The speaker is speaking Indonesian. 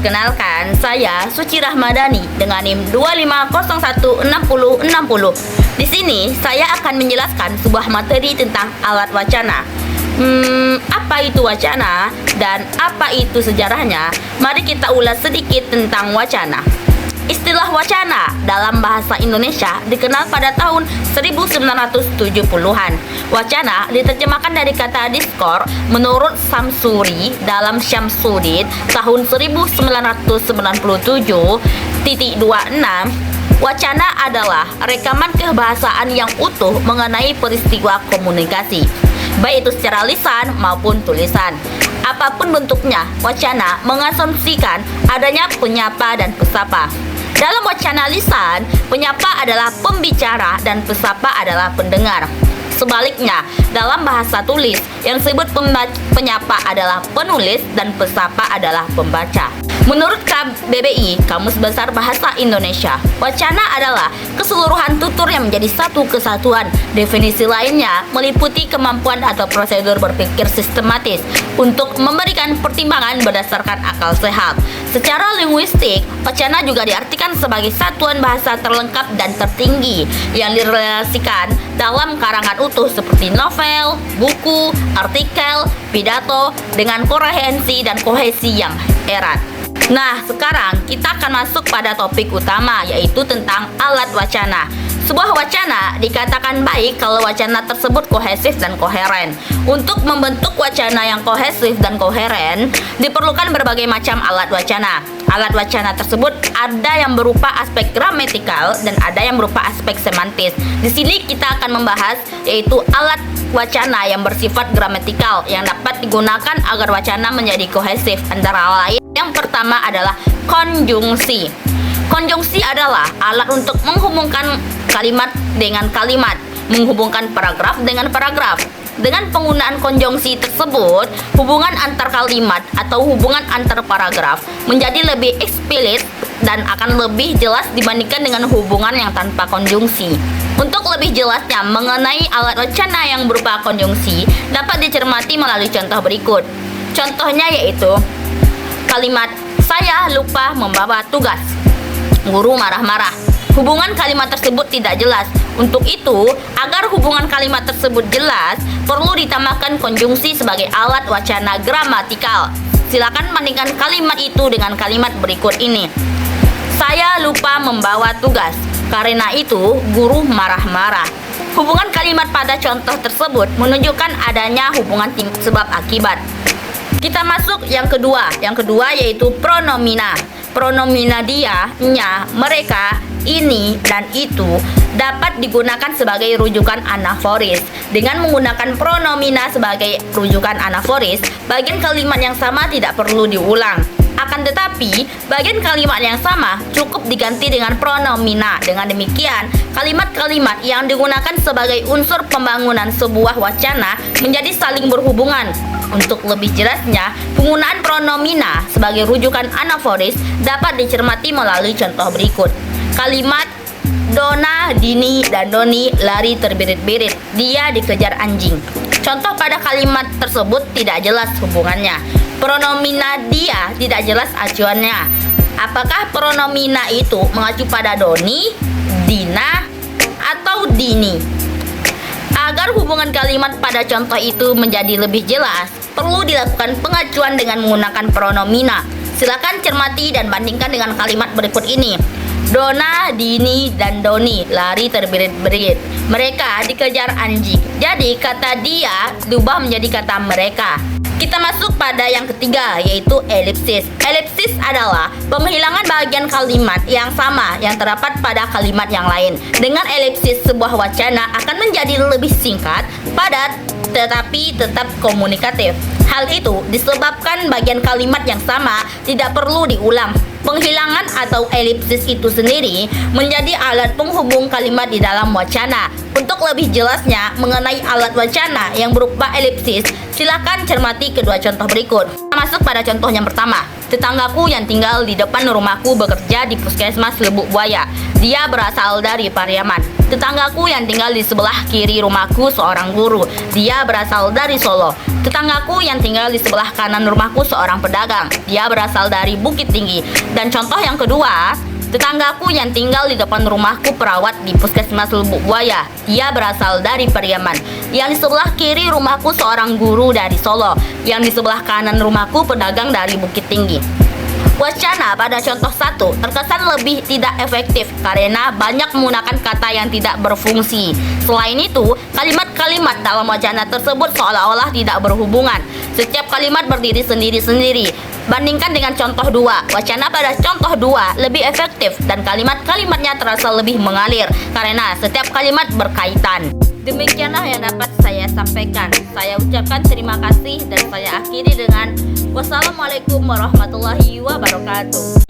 Perkenalkan, saya Suci Rahmadani dengan NIM 25016060. Di sini saya akan menjelaskan sebuah materi tentang alat wacana. Apa itu wacana dan apa itu sejarahnya? Mari kita ulas sedikit tentang wacana. Istilah wacana dalam bahasa Indonesia dikenal pada tahun 1970-an. Wacana diterjemahkan dari kata diskor menurut Samsuri dalam Syamsuddin tahun 1997.26. Wacana adalah rekaman kebahasaan yang utuh mengenai peristiwa komunikasi, baik itu secara lisan maupun tulisan. Apapun bentuknya, wacana mengasumsikan adanya penyapa dan pesapa. Dalam wacana lisan, penyapa adalah pembicara dan pesapa adalah pendengar. Sebaliknya, dalam bahasa tulis, yang disebut penyapa adalah penulis dan pesapa adalah pembaca. Menurut KBBI, Kamus Besar Bahasa Indonesia, wacana adalah keseluruhan tutur yang menjadi satu kesatuan. Definisi lainnya meliputi kemampuan atau prosedur berpikir sistematis untuk memberikan pertimbangan berdasarkan akal sehat. Secara linguistik, wacana juga diartikan sebagai satuan bahasa terlengkap dan tertinggi yang direlasikan dalam karangan utuh seperti novel, buku, artikel, pidato dengan koherensi dan kohesi yang erat. Nah, sekarang kita akan masuk pada topik utama, yaitu tentang alat wacana. Sebuah wacana dikatakan baik kalau wacana tersebut kohesif dan koheren. Untuk membentuk wacana yang kohesif dan koheren, diperlukan berbagai macam alat wacana. Alat wacana tersebut ada yang berupa aspek gramatikal dan ada yang berupa aspek semantis. Di sini kita akan membahas yaitu alat wacana yang bersifat gramatikal yang dapat digunakan agar wacana menjadi kohesif. Antara lain, yang pertama adalah konjungsi. Konjungsi adalah alat untuk menghubungkan kalimat dengan kalimat, menghubungkan paragraf dengan paragraf. Dengan penggunaan konjungsi tersebut, hubungan antar kalimat atau hubungan antar paragraf menjadi lebih eksplisit dan akan lebih jelas dibandingkan dengan hubungan yang tanpa konjungsi. Untuk lebih jelasnya mengenai alat wacana yang berupa konjungsi dapat dicermati melalui contoh berikut. Contohnya yaitu kalimat "saya lupa membawa tugas", guru marah-marah. Hubungan kalimat tersebut tidak jelas. Untuk itu, agar hubungan kalimat tersebut jelas, perlu ditambahkan konjungsi sebagai alat wacana gramatikal. Silakan bandingkan kalimat itu dengan kalimat berikut ini. "Saya lupa membawa tugas, karena itu guru marah-marah." Hubungan kalimat pada contoh tersebut menunjukkan adanya hubungan sebab akibat. Kita masuk yang kedua. Yang kedua yaitu pronomina. Pronomina dia, nya, mereka, ini, dan itu dapat digunakan sebagai rujukan anaforis. Dengan menggunakan pronomina sebagai rujukan anaforis, bagian kalimat yang sama tidak perlu diulang. Akan tetapi, bagian kalimat yang sama cukup diganti dengan pronomina. Dengan demikian, kalimat-kalimat yang digunakan sebagai unsur pembangunan sebuah wacana menjadi saling berhubungan. Untuk lebih jelasnya, penggunaan pronomina sebagai rujukan anaforis dapat dicermati melalui contoh berikut. Kalimat Dona, Dini, dan Doni lari terbirit-birit. Dia dikejar anjing. Contoh pada kalimat tersebut tidak jelas hubungannya. Pronomina dia tidak jelas acuannya. Apakah pronomina itu mengacu pada Doni, Dina, atau Dini? Agar hubungan kalimat pada contoh itu menjadi lebih jelas, perlu dilakukan pengacuan dengan menggunakan pronomina. Silakan cermati dan bandingkan dengan kalimat berikut ini. Dona, Dini, dan Doni lari terbirit-birit. Mereka dikejar anjing. Jadi kata dia diubah menjadi kata mereka. Kita masuk pada yang ketiga, yaitu elipsis. Elipsis adalah penghilangan bagian kalimat yang sama yang terdapat pada kalimat yang lain. Dengan elipsis, sebuah wacana akan menjadi lebih singkat, padat, tetapi tetap komunikatif. Hal itu disebabkan bagian kalimat yang sama tidak perlu diulang. Penghilangan atau elipsis itu sendiri menjadi alat penghubung kalimat di dalam wacana. Untuk lebih jelasnya mengenai alat wacana yang berupa elipsis, silakan cermati kedua contoh berikut. Masuk pada contoh yang pertama. Tetanggaku yang tinggal di depan rumahku bekerja di puskesmas Lubuk Buaya. Dia berasal dari Pariaman. Tetanggaku yang tinggal di sebelah kiri rumahku seorang guru. Dia berasal dari Solo. Tetanggaku yang tinggal di sebelah kanan rumahku seorang pedagang. Dia berasal dari Bukit Tinggi. Dan contoh yang kedua, tetanggaku yang tinggal di depan rumahku perawat di Puskesmas Lubuk Buaya. Dia berasal dari Pariaman. Yang di sebelah kiri rumahku seorang guru dari Solo. Yang di sebelah kanan rumahku pedagang dari Bukit Tinggi. Wacana pada contoh 1 terkesan lebih tidak efektif karena banyak menggunakan kata yang tidak berfungsi. Selain itu, kalimat-kalimat dalam wacana tersebut seolah-olah tidak berhubungan. Setiap kalimat berdiri sendiri-sendiri. Bandingkan dengan contoh 2, wacana pada contoh 2 lebih efektif dan kalimat-kalimatnya terasa lebih mengalir karena setiap kalimat berkaitan. Demikianlah yang dapat saya sampaikan. Saya ucapkan terima kasih dan saya akhiri dengan wassalamualaikum warahmatullahi wabarakatuh.